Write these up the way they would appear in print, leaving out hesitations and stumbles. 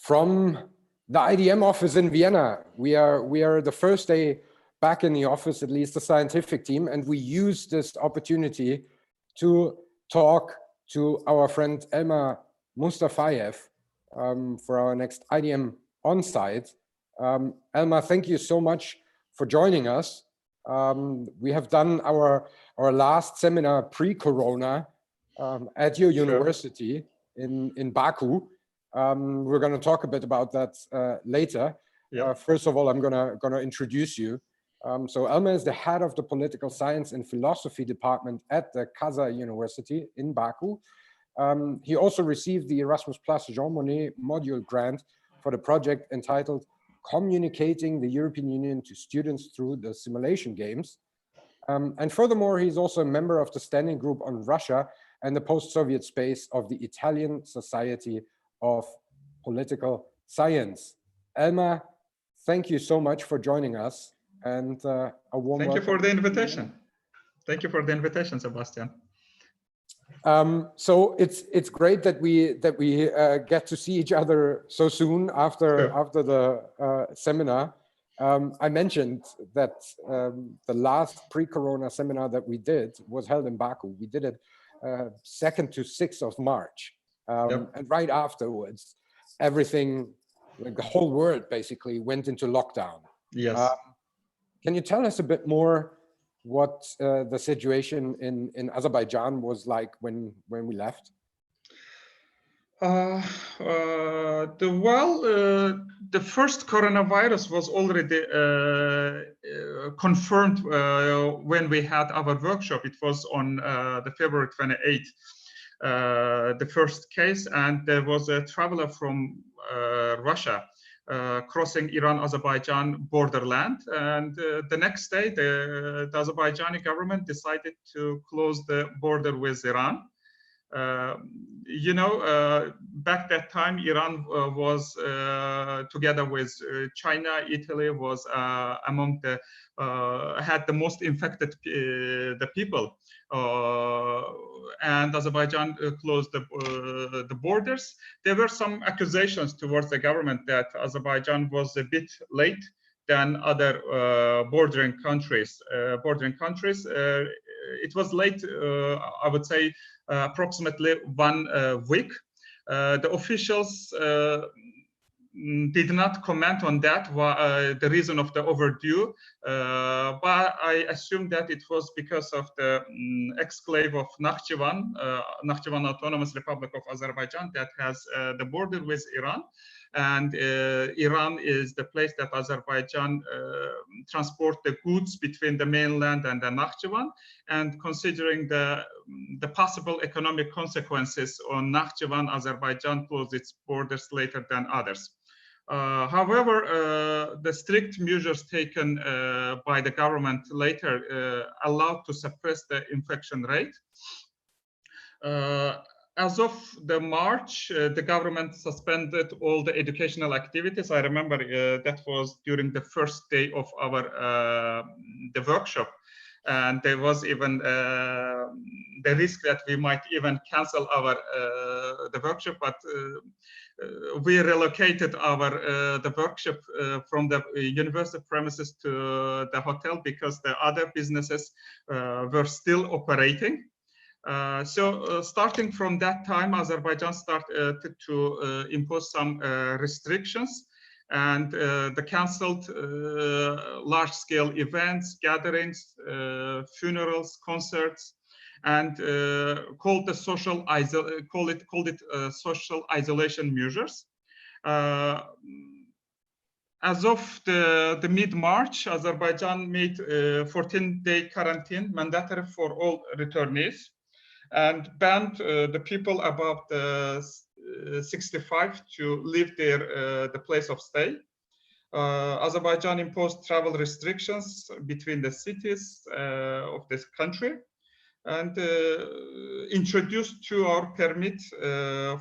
from the IDM office in Vienna. We are the first day back in the office, at least the scientific team, and we use this opportunity to talk to our friend Elmar Mustafayev for our next IDMonSite. Elmar, thank you so much for joining us. We have done our last seminar pre-Corona at your university in Baku. We're going to talk a bit about that later. First of all, I'm gonna introduce you. So Elmar is the head of the Political Science and Philosophy Department at the Khazar University in Baku. He also received the Erasmus Plus Jean Monnet module grant for the project entitled Communicating the European Union to Students Through the Simulation Games. And furthermore, he's also a member of the Standing Group on Russia and the Post-Soviet Space of the Italian Society of Political Science. Elmar, thank you so much for joining us, and a warm welcome. Thank you for the invitation. Thank you for the invitation, Sebastian. So it's great that we get to see each other so soon after the seminar. I mentioned that the last pre-Corona seminar that we did was held in Baku. We did it 2nd to 6th of March, and right afterwards, everything, like the whole world, basically went into lockdown. Yes. Can you tell us a bit more what the situation in Azerbaijan was like when we left? The first coronavirus was already confirmed when we had our workshop. It was on the February 28th, the first case, and there was a traveler from Russia crossing Iran-Azerbaijan borderland, and the next day the Azerbaijani government decided to close the border with Iran. Back that time, Iran was together with China, Italy was among the had the most infected the people, and Azerbaijan closed the borders. There were some accusations towards the government that Azerbaijan was a bit late than other bordering countries. It was late, I would say, approximately 1 week. The officials did not comment on that, the reason of the overdue, but I assume that it was because of the exclave of Nakhchivan, Nakhchivan Autonomous Republic of Azerbaijan, that has the border with Iran. And Iran is the place that Azerbaijan transport the goods between the mainland and the Nakhchivan. And considering the possible economic consequences on Nakhchivan, Azerbaijan closed its borders later than others. However, the strict measures taken by the government later allowed to suppress the infection rate. As of the March, the government suspended all the educational activities. I remember that was during the first day of our the workshop, and there was even the risk that we might even cancel our the workshop. But we relocated our the workshop from the university premises to the hotel because the other businesses were still operating. So starting from that time, Azerbaijan started to impose some restrictions, and the canceled large-scale events, gatherings, funerals, concerts, and called it social isolation measures. As of the mid-March, Azerbaijan made 14-day quarantine mandatory for all returnees, and banned the people above the 65 to leave the place of stay. Azerbaijan imposed travel restrictions between the cities of this country, and introduced 2-hour permit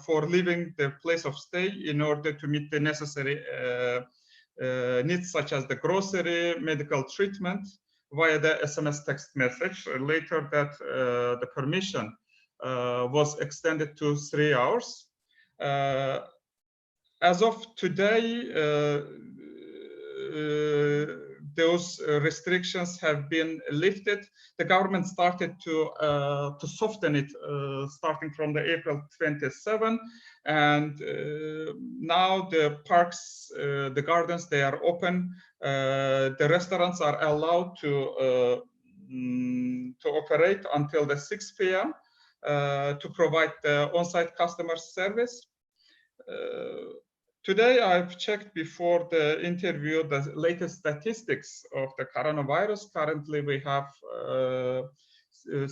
for leaving the place of stay in order to meet the necessary needs such as the grocery, medical treatment, via the SMS text message. Later that the permission was extended to 3 hours. as of today, those restrictions have been lifted. The government started to soften it starting from the April 27, and now the parks, the gardens, they are open. The restaurants are allowed to operate until the 6 p.m. To provide the on-site customer service. Today, I've checked before the interview the latest statistics of the coronavirus. Currently, we have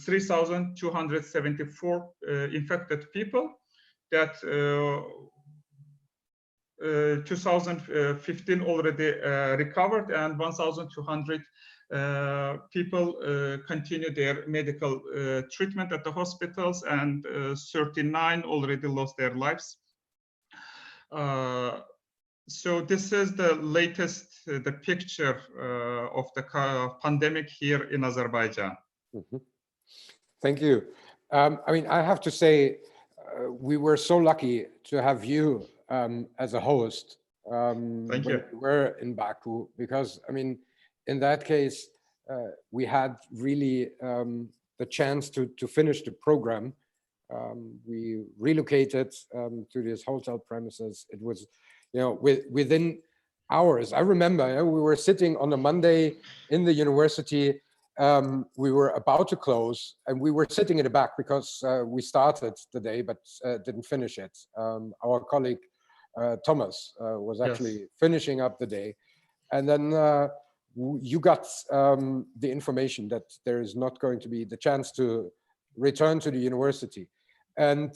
3,274 infected people. That 2015 already recovered, and 1,200 people continue their medical treatment at the hospitals, and 39 already lost their lives. So this is the latest, the picture of the pandemic here in Azerbaijan. Mm-hmm. Thank you. I mean, I have to say, we were so lucky to have you as a host Thank you. when we were in Baku, because, I mean, in that case, we had really the chance to finish the program. We relocated to this hotel premises. It was, you know, within hours. I remember we were sitting on a Monday in the university. We were about to close, and we were sitting in the back because we started the day but didn't finish it. Our colleague Thomas was actually finishing up the day, and then you got the information that there is not going to be the chance to return to the university. And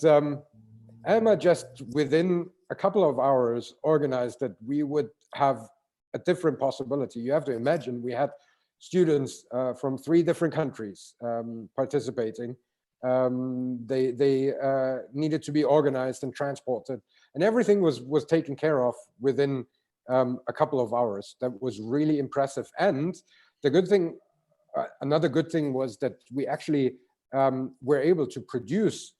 Elmar just within a couple of hours organized that we would have a different possibility. You have to imagine we had students from 3 different countries participating. They needed to be organized and transported, and everything was taken care of within a couple of hours. That was really impressive. And the good thing, another good thing, was that we actually were able to produce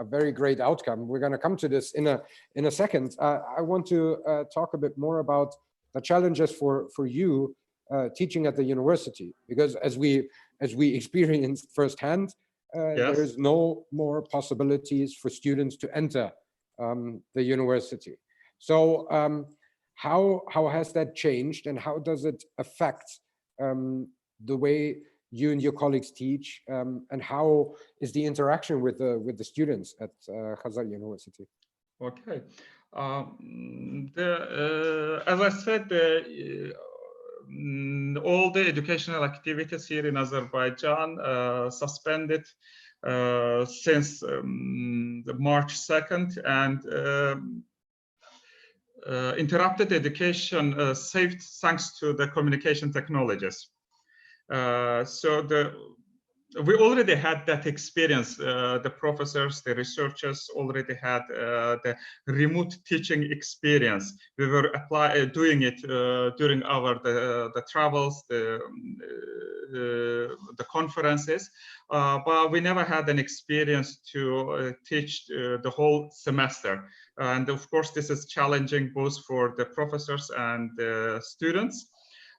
a very great outcome. We're going to come to this in a second. I want to talk a bit more about the challenges for you teaching at the university, because as we experienced firsthand, there is no more possibilities for students to enter the university. So how has that changed, and how does it affect the way you and your colleagues teach, and how is the interaction with the students at Khazar University? Okay, as I said, all the educational activities here in Azerbaijan suspended since March 2nd, and interrupted education saved thanks to the communication technologies. We already had that experience. The professors, the researchers already had the remote teaching experience. We were doing it during the travels, the conferences, but we never had an experience to teach the whole semester. And of course, this is challenging both for the professors and the students.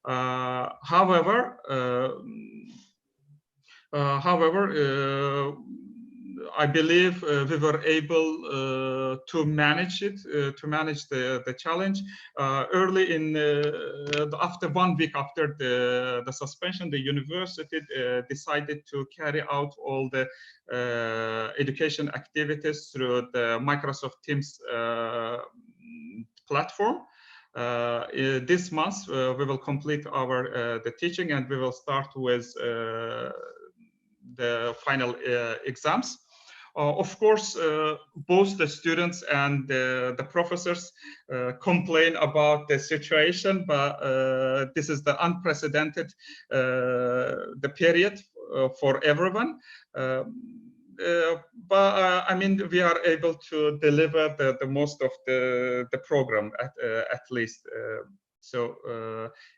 However, I believe we were able to manage it, to manage the challenge. Early in, after 1 week after the suspension, the university decided to carry out all the education activities through the Microsoft Teams platform. This month, we will complete our the teaching, and we will start with the final exams. Of course, both the students and the professors complain about the situation, but this is the unprecedented the period for everyone. But I mean, we are able to deliver the most of the program at least. So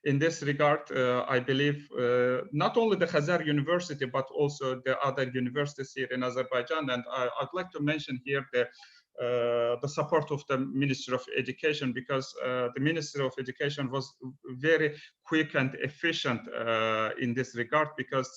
in this regard, I believe not only the Khazar University, but also the other universities here in Azerbaijan. And I'd like to mention here the the support of the Ministry of Education, because the Ministry of Education was very quick and efficient in this regard, because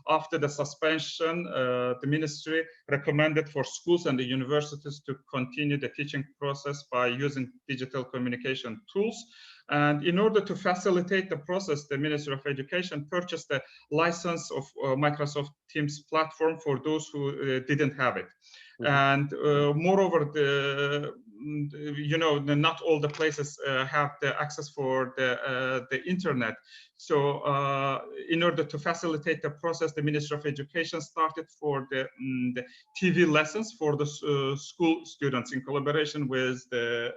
after the suspension, the ministry recommended for schools and the universities to continue the teaching process by using digital communication tools. And in order to facilitate the process, the Ministry of Education purchased a license of Microsoft Teams platform for those who didn't have it. And moreover, not all the places have the access for the internet. So in order to facilitate the process, the Ministry of Education started for the TV lessons for the school students in collaboration with the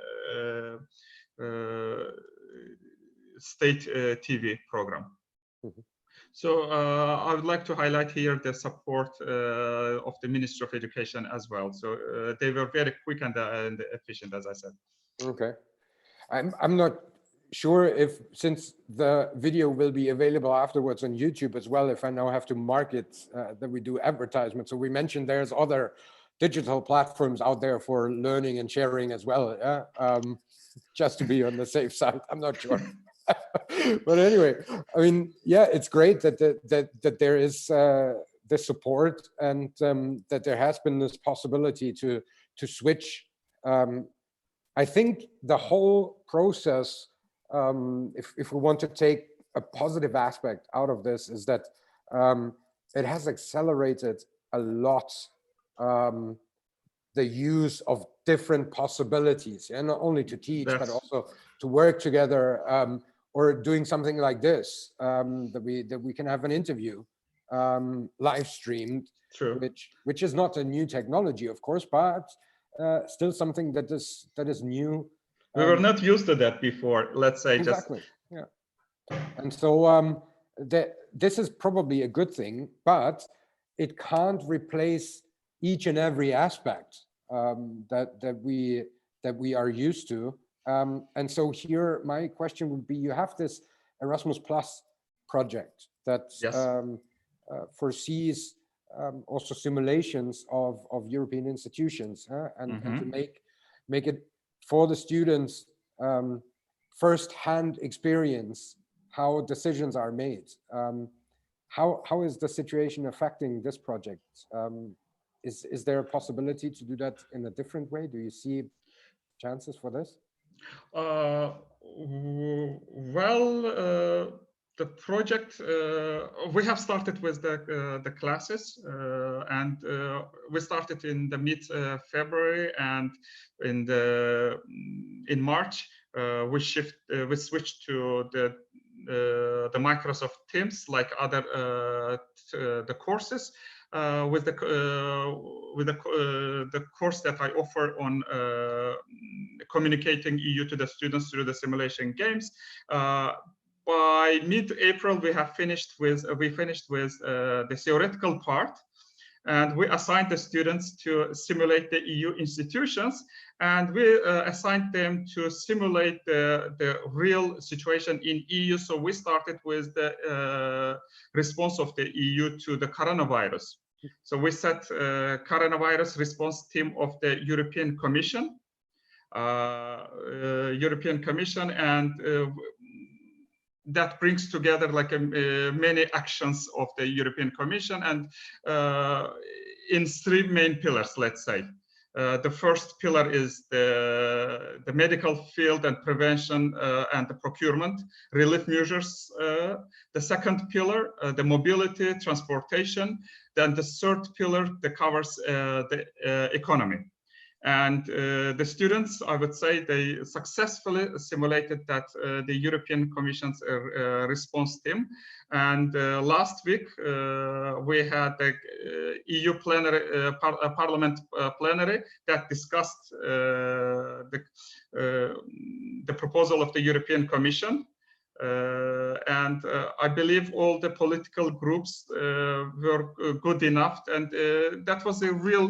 state TV program. So I would like to highlight here the support of the Ministry of Education as well. So they were very quick and efficient, as I said. Okay, I'm not sure if, since the video will be available afterwards on YouTube as well, if I now have to mark it that we do advertisement. So we mentioned there's other digital platforms out there for learning and sharing as well. Just to be on the safe side, I'm not sure. But anyway, I mean, yeah, it's great that that there is the support, and that there has been this possibility to switch. I think the whole process, if we want to take a positive aspect out of this, is that it has accelerated a lot the use of different possibilities, and not only to teach, but also to work together, or doing something like this, that we can have an interview live streamed. True. Which is not a new technology, of course, but still something that is new. We were not used to that before, let's say. Exactly. Yeah. And so this is probably a good thing, but it can't replace each and every aspect that we are used to. And so here, my question would be: you have this Erasmus Plus project that foresees also simulations of European institutions, and to make it for the students first-hand experience how decisions are made. How is the situation affecting this project? Is there a possibility to do that in a different way? Do you see chances for this? The project, we have started with the classes, and we started in the mid-February, and in March we switched to the Microsoft Teams, like other the courses. With the course that I offer on communicating EU to the students through the simulation games. By mid-April, we finished with the theoretical part, and we assigned the students to simulate the EU institutions, and we assigned them to simulate the real situation in EU. So we started with the response of the EU to the coronavirus. So we set coronavirus response team of the European Commission, and that brings together like many actions of the European Commission, and in three main pillars, let's say. The first pillar is the medical field and prevention and the procurement, relief measures. The second pillar, the mobility, transportation. Then the third pillar that covers the economy. And the students, I would say, they successfully simulated that the European Commission's response team. And last week, we had the EU plenary, Parliament plenary that discussed the proposal of the European Commission. And I believe all the political groups were good enough, and that was a real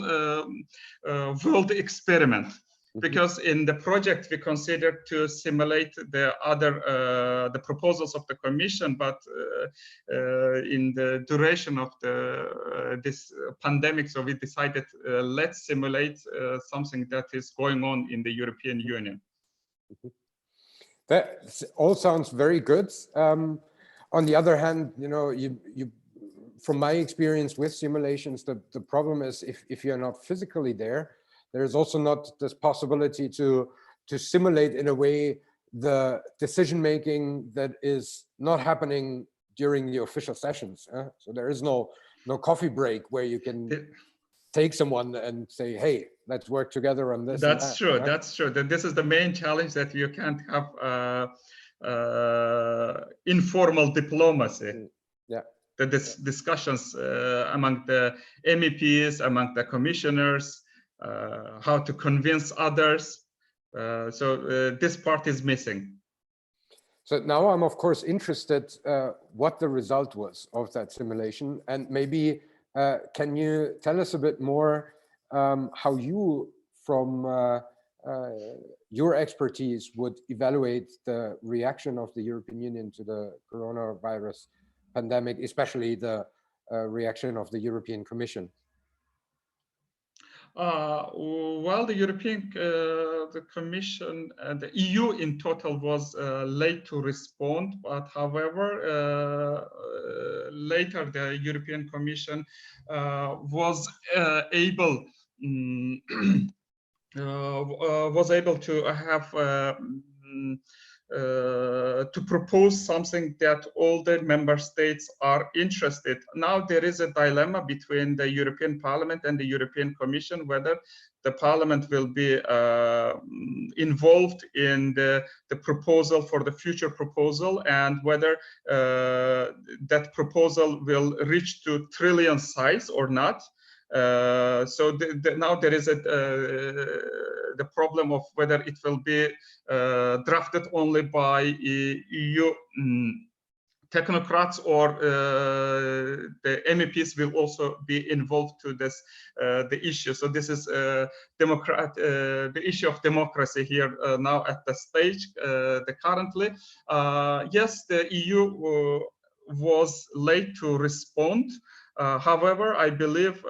world experiment. because in the project we considered to simulate the other the proposals of the Commission, but in the duration of the this pandemic, so we decided let's simulate something that is going on in the European Union. That all sounds very good. On the other hand, you know, from my experience with simulations, the problem is if you're not physically there, there's also not this possibility to simulate in a way the decision making that is not happening during the official sessions. So there is no coffee break where you can take someone and say, hey, let's work together on this. That's true. That's true. That this is the main challenge, that you can't have informal diplomacy. Yeah. The discussions among the MEPs, among the commissioners, how to convince others. So this part is missing. So now I'm of course interested what the result was of that simulation, and maybe can you tell us a bit more how you, from your expertise, would evaluate the reaction of the European Union to the coronavirus pandemic, especially the reaction of the European Commission? Well, the European, the Commission and the EU in total was late to respond, but however, later the European Commission was able to have to propose something that all the member states are interested. Now there is a dilemma between the European Parliament and the European Commission, whether the Parliament will be involved in the proposal for the future proposal, and whether that proposal will reach to trillion size or not. So now there is the problem of whether it will be drafted only by EU technocrats, or the MEPs will also be involved to this the issue. So this is the issue of democracy here now at the stage currently. Yes, the EU was late to respond. However, I believe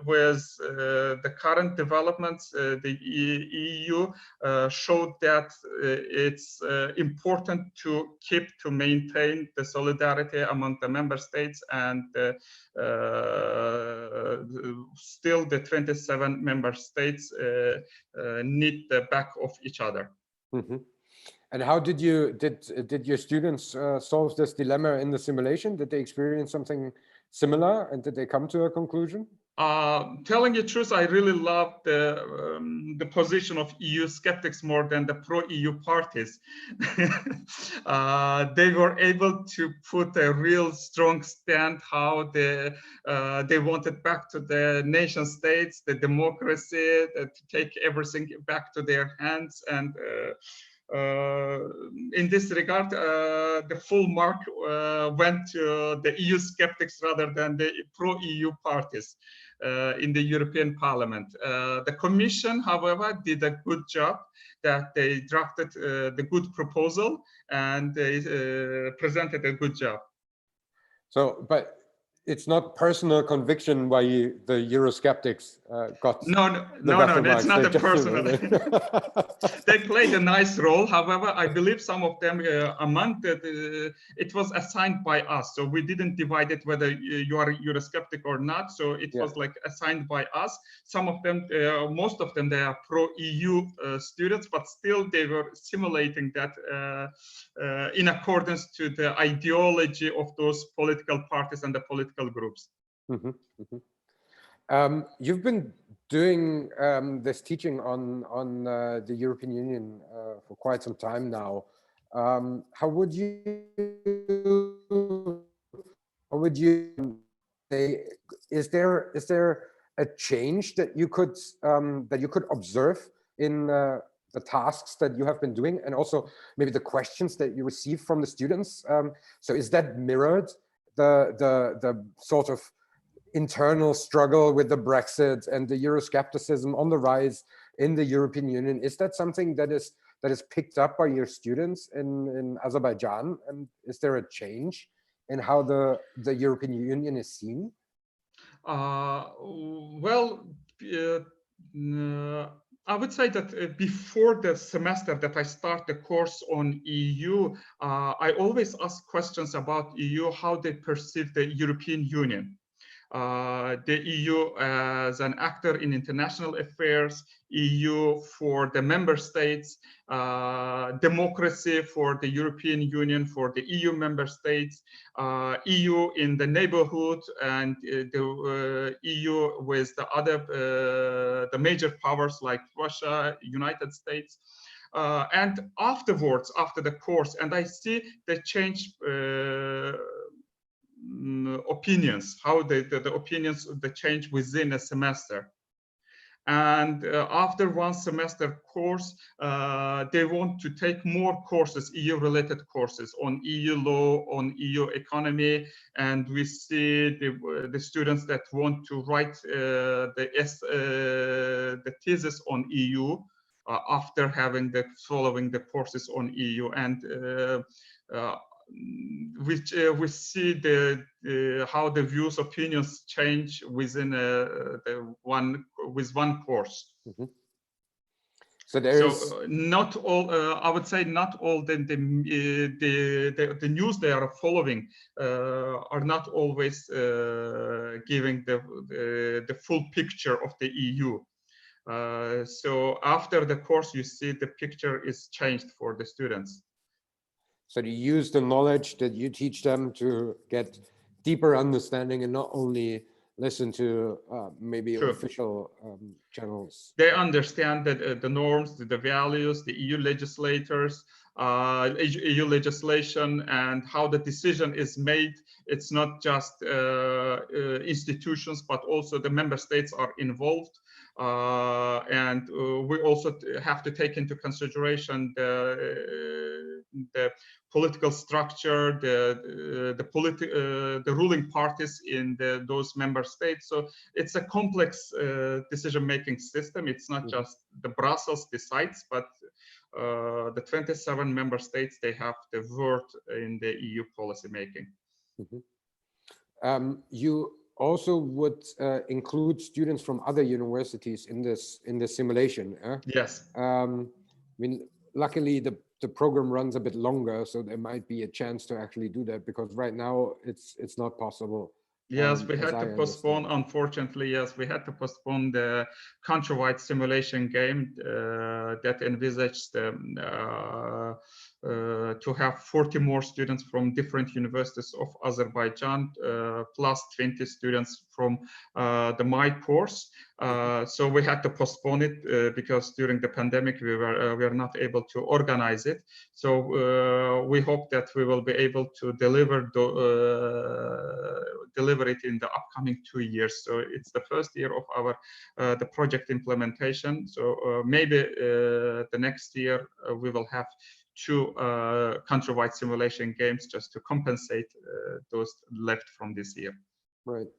with the current developments, the EU showed that it's important to maintain the solidarity among the member states, and still the 27 member states need the back of each other. Mm-hmm. And how did your students solve this dilemma in the simulation? Did they experience something similar, and did they come to a conclusion? Telling you the truth, I really love the position of EU skeptics more than the pro-EU parties. They were able to put a real strong stand how they wanted back to the nation states, the democracy, to take everything back to their hands. And in this regard, the full mark went to the EU skeptics rather than the pro-EU parties in the European Parliament. The Commission, however, did a good job, that they drafted the good proposal, and they presented a good job. So, but it's not personal conviction why the Eurosceptics got no, that's not a personal. They played a nice role. However, I believe some of them among it was assigned by us, so we didn't divide it whether you are Eurosceptic or not. So it was like assigned by us. Some of them, most of them, they are pro-EU students, but still they were simulating that in accordance to the ideology of those political parties and the political groups. Mm-hmm, mm-hmm. You've been doing this teaching on the European Union for quite some time now. How would you say, is there a change that you could observe in the tasks that you have been doing, and also maybe the questions that you receive from the students? So is that mirrored the sort of internal struggle with the Brexit and the Euroscepticism on the rise in the European Union. Is that something that is picked up by your students in Azerbaijan? And is there a change in how the European Union is seen? Well, I would say that before the semester that I start the course on EU, I always ask questions about EU, how they perceive the European Union. The EU as an actor in international affairs, EU for the member states, democracy for the European Union, for the EU member states, EU in the neighborhood, and the EU with the other, the major powers like Russia, United States. And afterwards, after the course, and I see the change opinions, how the opinions the change within a semester. And after one semester course, they want to take more courses, EU-related courses on EU law, on EU economy, and we see the students that want to write the thesis on EU after having following the courses on EU, and which we see how the views, opinions change within one course. Mm-hmm. So there's not all. I would say not all the news they are following are not always giving the full picture of the EU. So after the course, you see the picture is changed for the students. So you use the knowledge that you teach them to get deeper understanding and not only listen to maybe official channels. They understand that the norms, the values, the EU legislators, EU legislation, and how the decision is made. It's not just institutions, but also the member states are involved. And we also have to take into consideration the political structure, the ruling parties in those member states. So it's a complex decision-making system. It's not just the Brussels decides, but the 27 member states, they have the word in the EU policy making. Mm-hmm. You also would include students from other universities in this simulation. Yes. I mean, luckily the program runs a bit longer, so there might be a chance to actually do that, because right now it's not possible. Yes, we had to postpone, unfortunately, yes, we had to postpone the countrywide simulation game that envisaged to have 40 more students from different universities of Azerbaijan, plus 20 students from my course. So we had to postpone it because during the pandemic we were not able to organize it. So we hope that we will be able to deliver it in the upcoming 2 years. So it's the first year of our the project implementation. So maybe the next year we will have 2 countrywide simulation games just to compensate those left from this year. Right.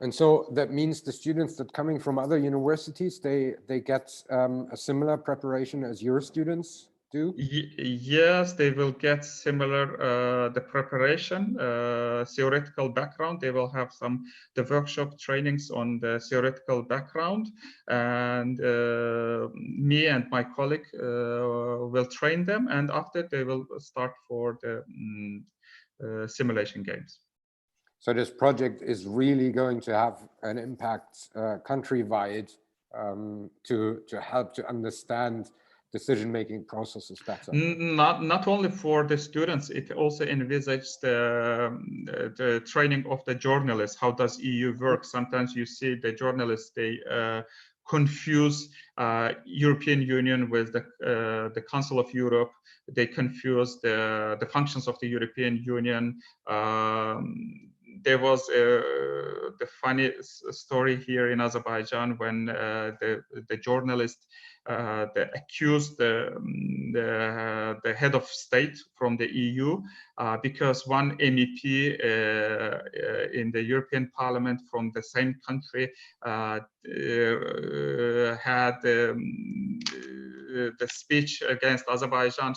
And so that means the students that coming from other universities, they get a similar preparation as your students do? Yes, they will get similar the preparation, theoretical background. They will have the workshop trainings on the theoretical background, and me and my colleague will train them, and after they will start for the simulation games. So this project is really going to have an impact countrywide to help to understand decision-making processes better. Not only for the students, it also envisages the training of the journalists. How does EU work? Sometimes you see the journalists, they confuse European Union with the Council of Europe. They confuse the functions of the European Union. There was the funny story here in Azerbaijan when the journalist they accused the head of state from the EU because one MEP in the European Parliament from the same country had the speech against Azerbaijan.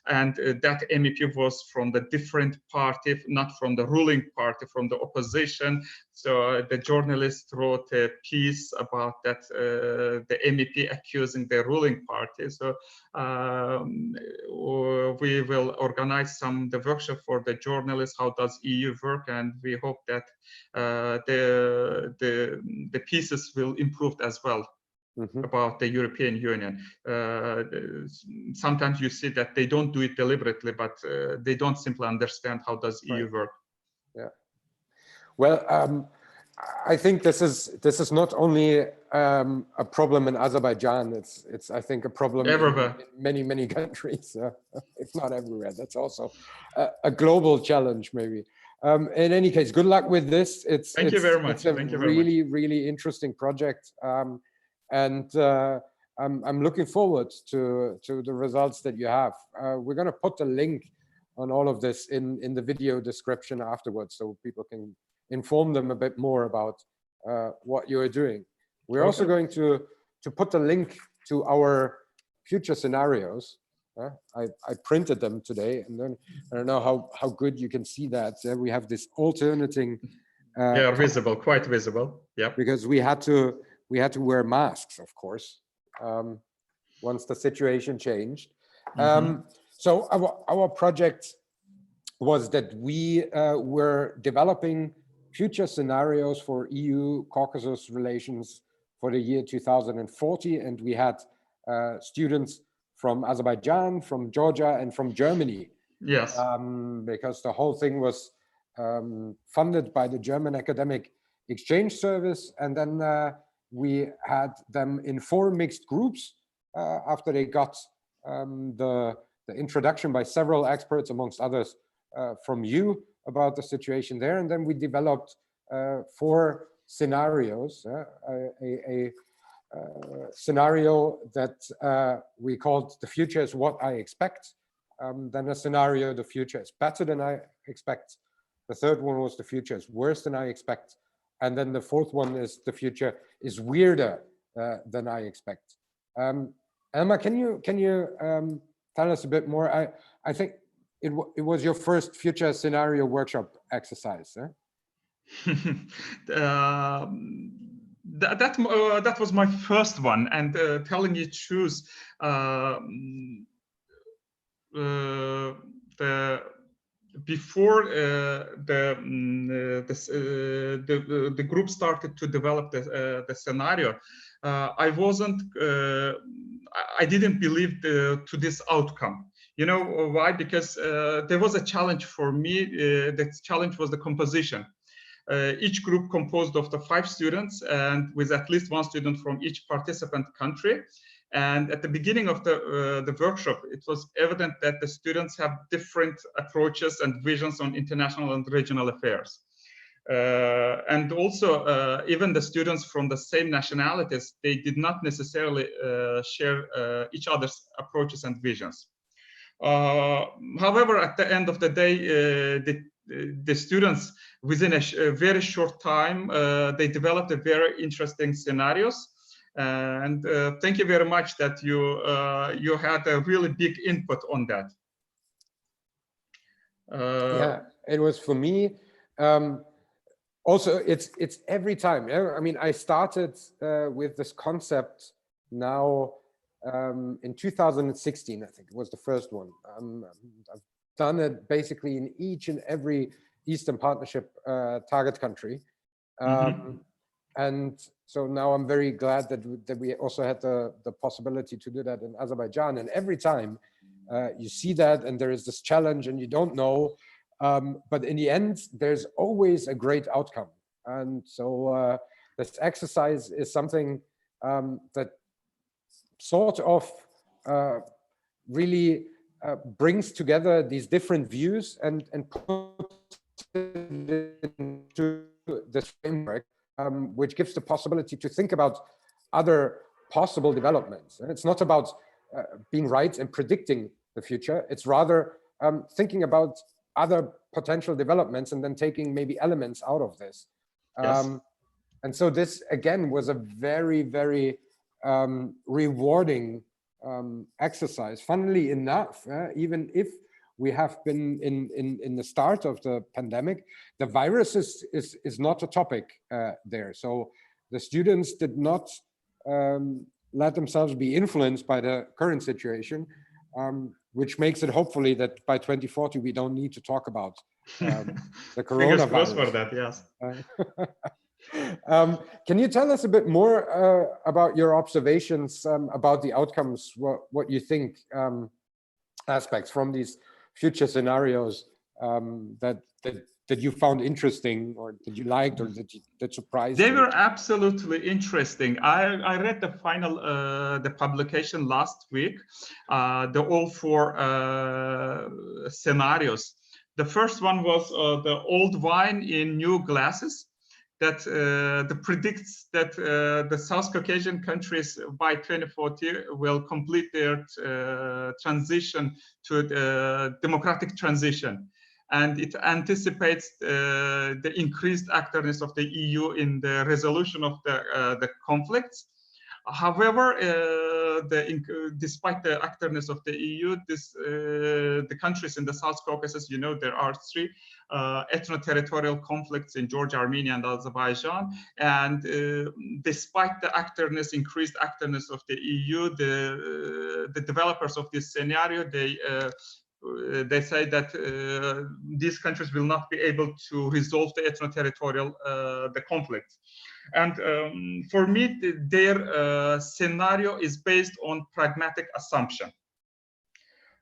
And that MEP was from the different party, not from the ruling party, from the opposition. So the journalist wrote a piece about that, the MEP accusing the ruling party. So we will organize the workshop for the journalists. How does EU work? And we hope that the pieces will improve as well. About the European Union. Sometimes you see that they don't do it deliberately, but they don't simply understand how does EU work. Yeah. Well, I think this is not only a problem in Azerbaijan. It's I think a problem everywhere. In many countries. If not everywhere. That's also a global challenge, maybe. In any case, good luck with this. Thank you very much. It's a really interesting project. And I'm looking forward to the results that you have. We're going to put the link on all of this in the video description afterwards, so people can inform them a bit more about what you're doing. We're also going to put the link to our future scenarios. I printed them today, and then I don't know how good you can see that. We have this alternating. Yeah, visible, quite visible. Yeah. Because we had to wear masks, of course, once the situation changed. So our project was that we were developing future scenarios for EU-Caucasus relations for the year 2040, and we had students from Azerbaijan, from Georgia, and from Germany. Yes. Because the whole thing was funded by the German Academic Exchange Service, and then we had them in 4 mixed groups after they got the introduction by several experts, amongst others from you, about the situation there. And then we developed 4 scenarios, a scenario that we called "The future is what I expect," then a scenario, "The future is better than I expect," the third one was "The future is worse than I expect," and then the fourth one is "The future is weirder than I expect." Elmar, can you tell us a bit more? I think it was your first future scenario workshop exercise, eh? That was my first one, and telling you choose before the group started to develop the scenario, I didn't believe to this outcome. You know why? Because there was a challenge for me. The challenge was the composition. Each group composed of the 5 students, and with at least 1 student from each participant country. And at the beginning of the workshop, it was evident that the students have different approaches and visions on international and regional affairs. And also, even the students from the same nationalities, they did not necessarily share each other's approaches and visions. However, at the end of the day, the students, within a very short time, they developed a very interesting scenarios. And thank you very much that you had a really big input on that. Yeah, it was for me. Also, it's every time. I mean, I started with this concept now in 2016. I think it was the first one. I've done it basically in each and every Eastern Partnership target country. And so now I'm very glad that we also had the possibility to do that in Azerbaijan. And every time you see that, and there is this challenge, and you don't know, but in the end, there's always a great outcome. And so this exercise is something that sort of really brings together these different views and puts it into this framework, which gives the possibility to think about other possible developments. It's not about being right and predicting the future. It's rather thinking about other potential developments and then taking maybe elements out of this. Yes. And so this, again, was a very, very rewarding exercise. Funnily enough, even if we have been in the start of the pandemic, the virus is not a topic there. So the students did not let themselves be influenced by the current situation, which makes it hopefully that by 2040 we don't need to talk about the coronavirus. Fingers crossed for that, yes. Can you tell us a bit more about your observations about the outcomes, what you think aspects from these future scenarios that you found interesting, or that you liked, or that surprised you? They were absolutely interesting. I read the final the publication last week, the all four scenarios. The first one was the old wine in new glasses, that predicts that the South Caucasian countries by 2040 will complete their transition to the democratic transition. And it anticipates the increased activeness of the EU in the resolution of the conflicts. However, despite the activeness of the EU, the countries in the South Caucasus, you know, there are three ethno-territorial conflicts in Georgia, Armenia, and Azerbaijan. And despite the activeness, increased activeness of the EU, the developers of this scenario, they say that these countries will not be able to resolve the ethno-territorial the conflict. And for me, their scenario is based on pragmatic assumption.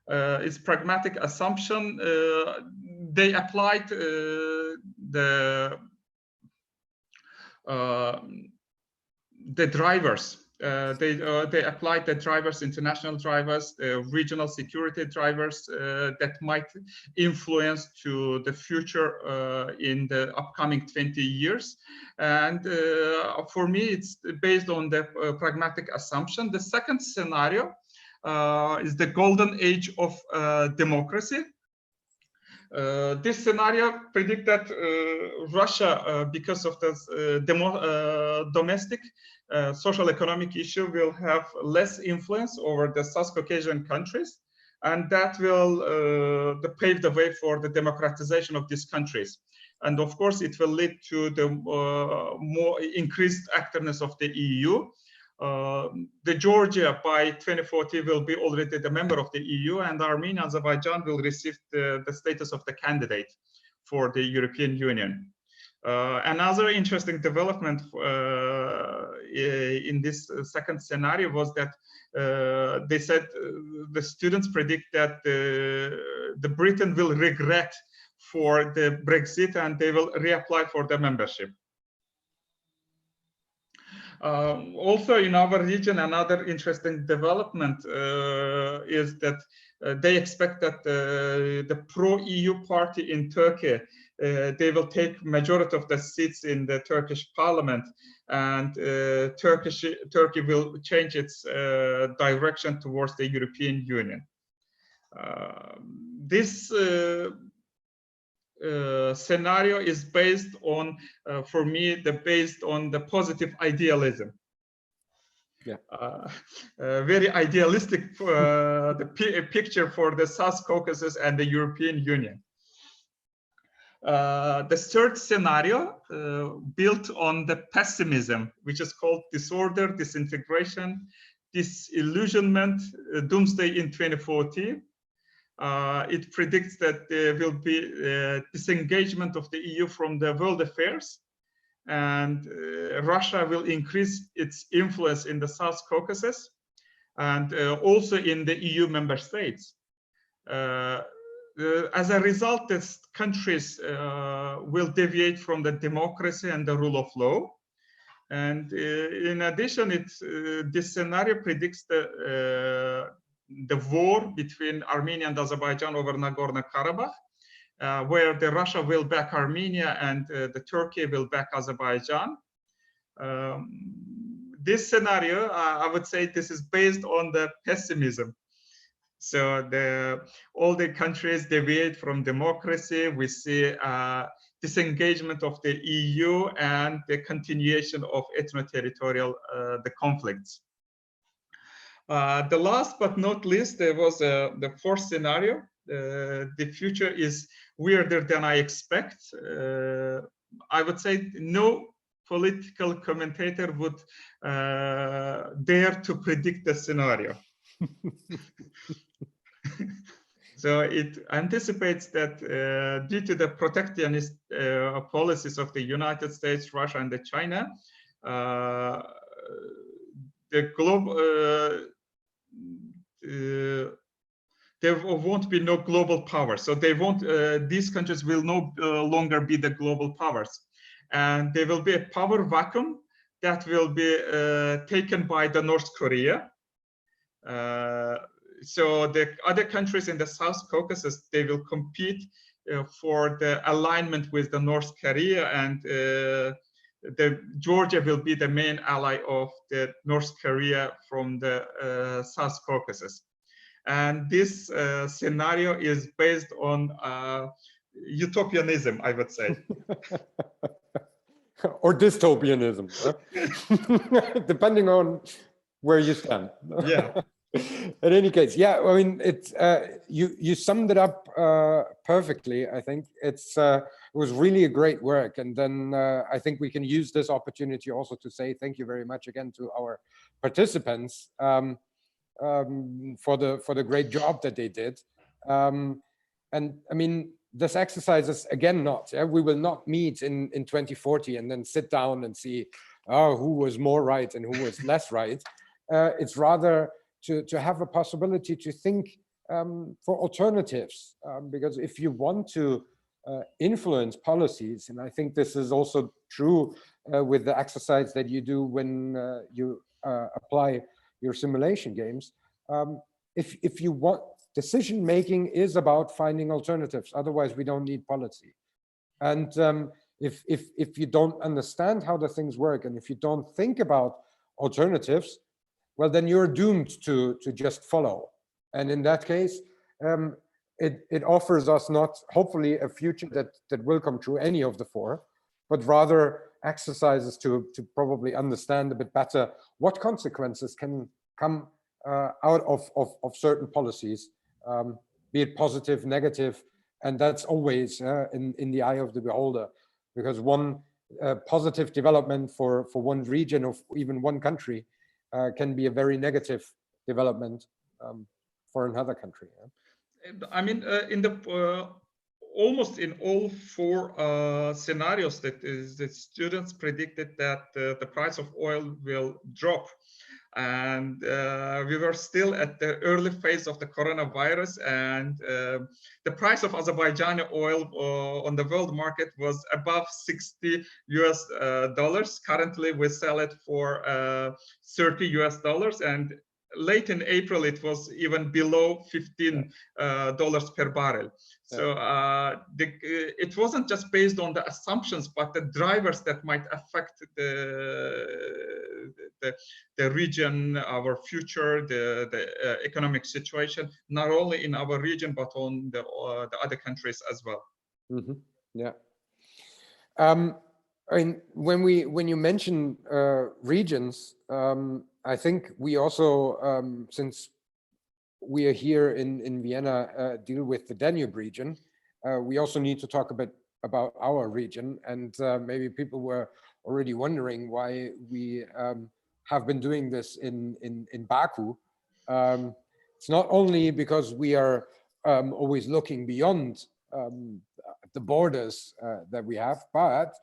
It's pragmatic assumption. They applied the drivers. They applied the drivers, international drivers, regional security drivers that might influence to the future in the upcoming 20 years. And for me, it's based on the pragmatic assumption. The second scenario is the golden age of democracy. This scenario predicts that Russia, because of the domestic social economic issue, will have less influence over the South Caucasian countries, and that will pave the way for the democratization of these countries. And of course, it will lead to the more increased activeness of the EU. The Georgia by 2040 will be already the member of the EU, and Armenia, Azerbaijan will receive the status of the candidate for the European Union. Another interesting development in this second scenario was that they said the students predict that the Britain will regret for the Brexit and they will reapply for the membership. Also in our region, another interesting development is that they expect that the pro-EU party in Turkey, they will take majority of the seats in the Turkish parliament, and Turkey will change its direction towards the European Union. This scenario is based on, for me, based on the positive idealism. Yeah. Very idealistic picture for the South Caucasus and the European Union. The third scenario built on the pessimism, which is called disorder, disintegration, disillusionment, doomsday in 2040. It predicts that there will be disengagement of the EU from the world affairs, and Russia will increase its influence in the South Caucasus and also in the EU member states. As a result, these countries will deviate from the democracy and the rule of law. And in addition, this scenario predicts the war between Armenia and Azerbaijan over Nagorno-Karabakh, where the Russia will back Armenia and the Turkey will back Azerbaijan. this scenario, I would say this is based on the pessimism. So all the countries deviate from democracy. We see disengagement of the EU and the continuation of ethno-territorial the conflicts. The last but not least, there was the fourth scenario. The future is weirder than I expect. I would say no political commentator would dare to predict the scenario. So it anticipates that due to the protectionist policies of the United States, Russia, and the China, the global there won't be no global power. So they won't. These countries will no longer be the global powers, and there will be a power vacuum that will be taken by the North Korea. So the other countries in the South Caucasus, they will compete for the alignment with the North Korea, and Georgia will be the main ally of the North Korea from the South Caucasus. And this scenario is based on utopianism, I would say. Or dystopianism, huh? Depending on where you stand. Yeah. In any case, yeah, I mean, it's you summed it up perfectly. I think it was really a great work, and then I think we can use this opportunity also to say thank you very much again to our participants for the great job that they did. And I mean, this exercise is again not. We will not meet in 2040 and then sit down and see who was more right and who was less right. It's rather to have a possibility to think for alternatives, because if you want to influence policies, and I think this is also true with the exercise that you do when you apply your simulation games, if you want, decision making is about finding alternatives, otherwise we don't need policy. And if you don't understand how the things work, and if you don't think about alternatives, well, then you're doomed to just follow. And in that case, it offers us not, hopefully, a future that will come true, any of the four, but rather exercises to probably understand a bit better what consequences can come out of certain policies, be it positive, negative, and that's always in the eye of the beholder, because one positive development for one region or even one country can be a very negative development for another country. Yeah? I mean, in the almost in all four scenarios that students predicted that the price of oil will drop, and we were still at the early phase of the coronavirus, and the price of Azerbaijani oil on the world market was above $60 US. Currently, we sell it for $30 US, and late in April, it was even below $15 per barrel. So it wasn't just based on the assumptions, but the drivers that might affect the region, our future, the economic situation, not only in our region, but on the other countries as well. Mm-hmm. Yeah. I mean, when you mention regions, I think we also, since we are here in Vienna, deal with the Danube region, we also need to talk a bit about our region. And maybe people were already wondering why we have been doing this in Baku. It's not only because we are always looking beyond the borders that we have, but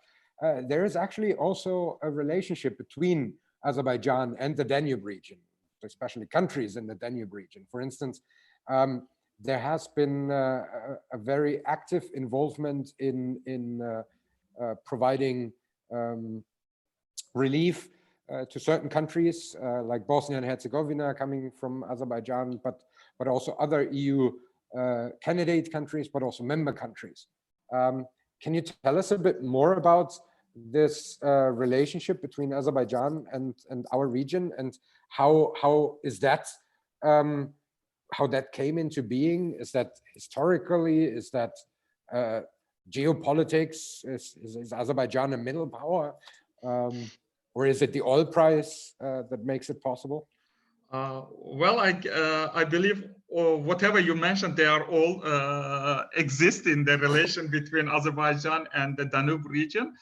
there is actually also a relationship between Azerbaijan and the Danube region, especially countries in the Danube region. For instance, there has been a very active involvement in providing relief to certain countries, like Bosnia and Herzegovina coming from Azerbaijan, but also other EU candidate countries, but also member countries. Can you tell us a bit more about this relationship between Azerbaijan and our region, and how is that how that came into being? Is that historically? Is that geopolitics? Is Azerbaijan a middle power, or is it the oil price that makes it possible? Well, I believe whatever you mentioned, they are all exist in the relation between Azerbaijan and the Danube region.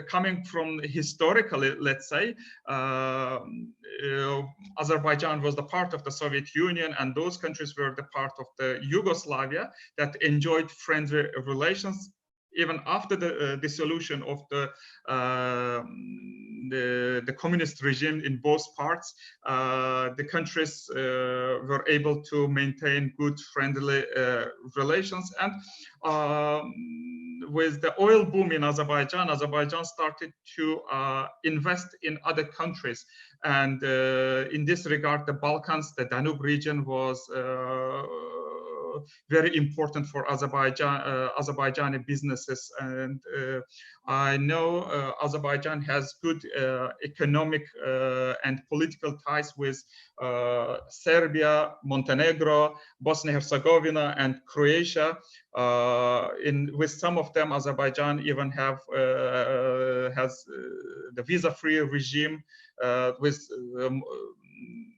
Coming from historically, let's say, Azerbaijan was the part of the Soviet Union, and those countries were the part of the Yugoslavia that enjoyed friendly relations even after the dissolution of the communist regime in both parts. The countries were able to maintain good, friendly relations. And with the oil boom in Azerbaijan, Azerbaijan started to invest in other countries. And in this regard, the Balkans, the Danube region was very important for Azerbaijani businesses, and I know Azerbaijan has good economic and political ties with Serbia, Montenegro, Bosnia-Herzegovina, and Croatia. With some of them, Azerbaijan even has the visa-free regime with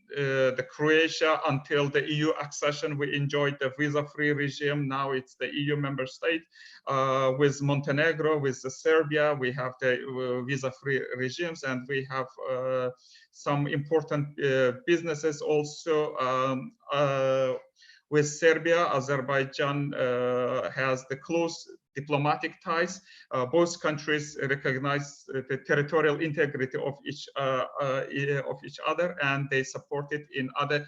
the Croatia. Until the EU accession, we enjoyed the visa-free regime. Now it's the EU member state. With Montenegro, with Serbia, we have the visa-free regimes, and we have some important businesses also. With Serbia, Azerbaijan has the close diplomatic ties. Both countries recognize the territorial integrity of each other, and they support it in other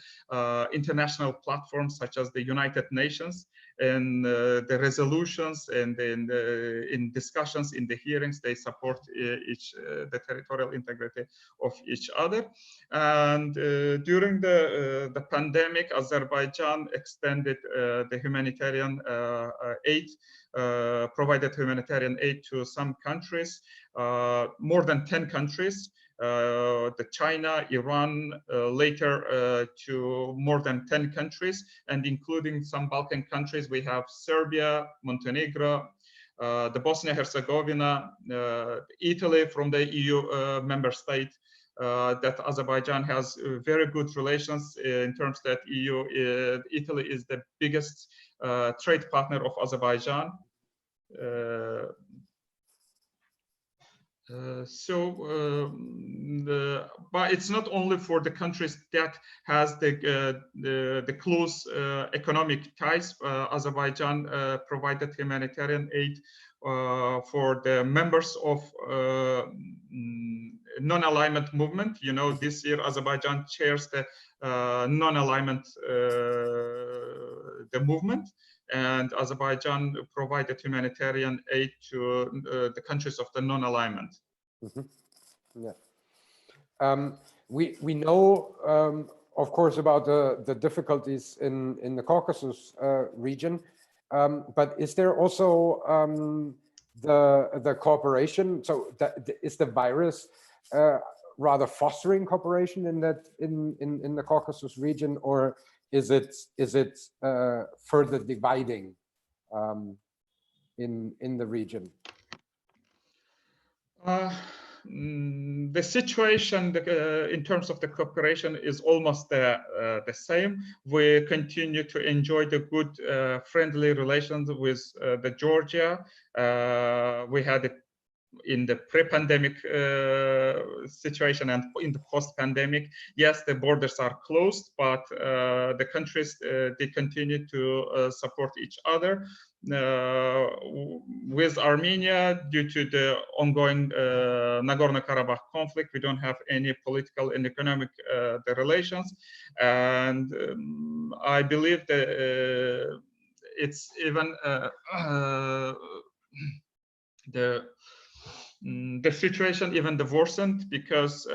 international platforms such as the United Nations, and the resolutions and in discussions in the hearings. They support the territorial integrity of each other. And during the pandemic, Azerbaijan extended the humanitarian aid. Provided humanitarian aid to some countries, more than 10 countries, the China, Iran, later to more than 10 countries, and including some Balkan countries. We have Serbia, Montenegro, the Bosnia-Herzegovina, Italy from the EU member state, that Azerbaijan has very good relations in terms that Italy is the biggest trade partner of Azerbaijan. But it's not only for the countries that has the close economic ties. Azerbaijan provided humanitarian aid for the members of non-alignment movement. You know, this year Azerbaijan chairs the non-alignment the movement, and Azerbaijan provided humanitarian aid to the countries of the non-alignment. Mm-hmm. Yeah. We know, of course, about the difficulties in the Caucasus region, but is there also the cooperation? So is the virus rather fostering cooperation in the Caucasus region, or is it further dividing in the region? The situation in terms of the cooperation is almost the same. We continue to enjoy the good friendly relations with the Georgia. We had it in the pre-pandemic situation and in the post-pandemic. Yes, the borders are closed, but the countries, they continue to support each other. With Armenia, due to the ongoing Nagorno-Karabakh conflict, we don't have any political and economic the relations. And I believe that it's even the situation even worsened, because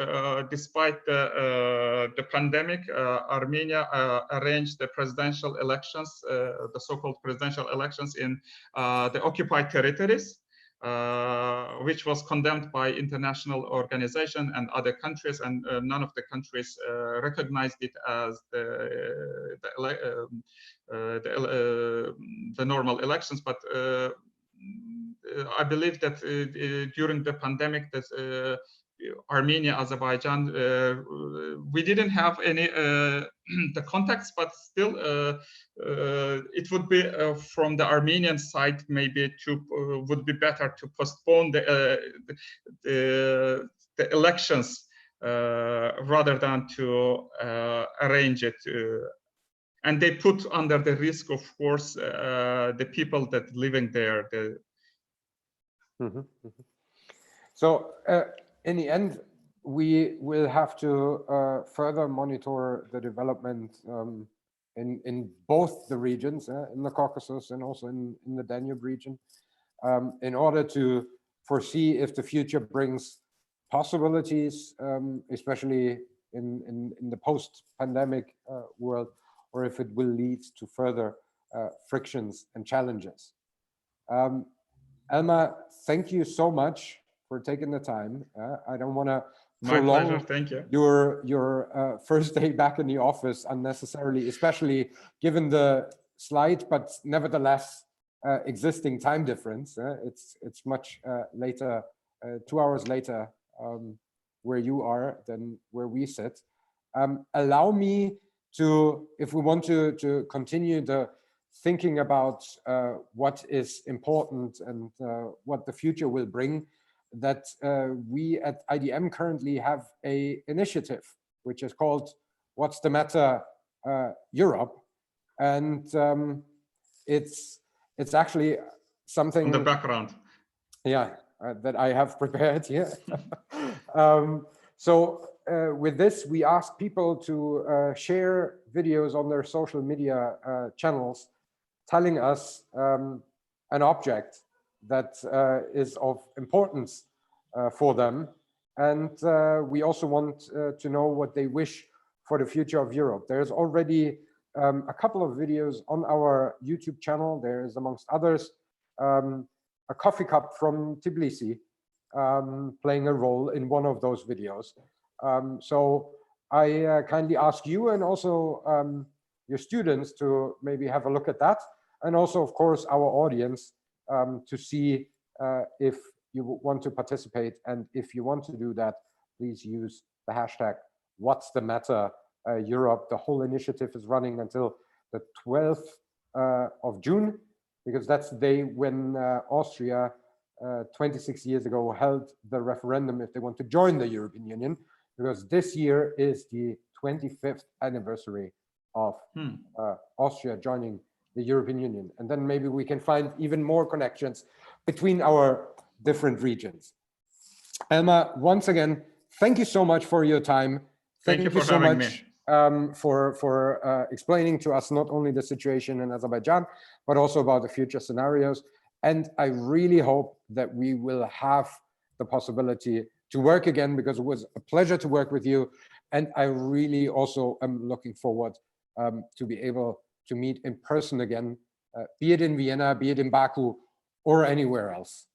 despite the pandemic, Armenia arranged the presidential elections, the so-called presidential elections in the occupied territories. which was condemned by international organization and other countries, and none of the countries recognized it as the normal elections. But I believe that during the pandemic, that Armenia, Azerbaijan, we didn't have any the contacts, but still it would be from the Armenian side maybe would be better to postpone the elections rather than to arrange it. And they put under the risk, of course, the people that living there. So in the end, we will have to further monitor the development in both the regions, in the Caucasus and also in the Danube region, in order to foresee if the future brings possibilities, especially in the post-pandemic world, or if it will lead to further frictions and challenges. Elmar, thank you so much for taking the time. I don't want to prolong Thank you. your first day back in the office unnecessarily, especially given the slight but nevertheless existing time difference. It's much later, 2 hours later, where you are than where we sit. Allow me to, if we want to continue the thinking about what is important and what the future will bring, that we at IDM currently have a initiative which is called What's the Matter Europe, and it's actually something in the background, that I have prepared here. So with this, we ask people to share videos on their social media channels telling us an object that is of importance for them. And we also want to know what they wish for the future of Europe. There's already a couple of videos on our YouTube channel. There is, amongst others, a coffee cup from Tbilisi playing a role in one of those videos. So I kindly ask you and also your students to maybe have a look at that. And also, of course, our audience to see if you want to participate. And if you want to do that, please use the hashtag What's the Matter Europe. The whole initiative is running until the 12th of June, because that's the day when Austria 26 years ago held the referendum if they want to join the European Union, because this year is the 25th anniversary of Austria joining the European Union. And then maybe we can find even more connections between our different regions. Elmar, once again, thank you so much for your time. Thank you so much for explaining to us not only the situation in Azerbaijan, but also about the future scenarios. And I really hope that we will have the possibility to work again, because it was a pleasure to work with you. And I really also am looking forward to be able to meet in person again, be it in Vienna, be it in Baku, or anywhere else.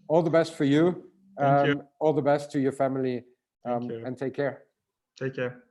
All the best for you. Thank you. All the best to your family, Thank you. and take care. Take care.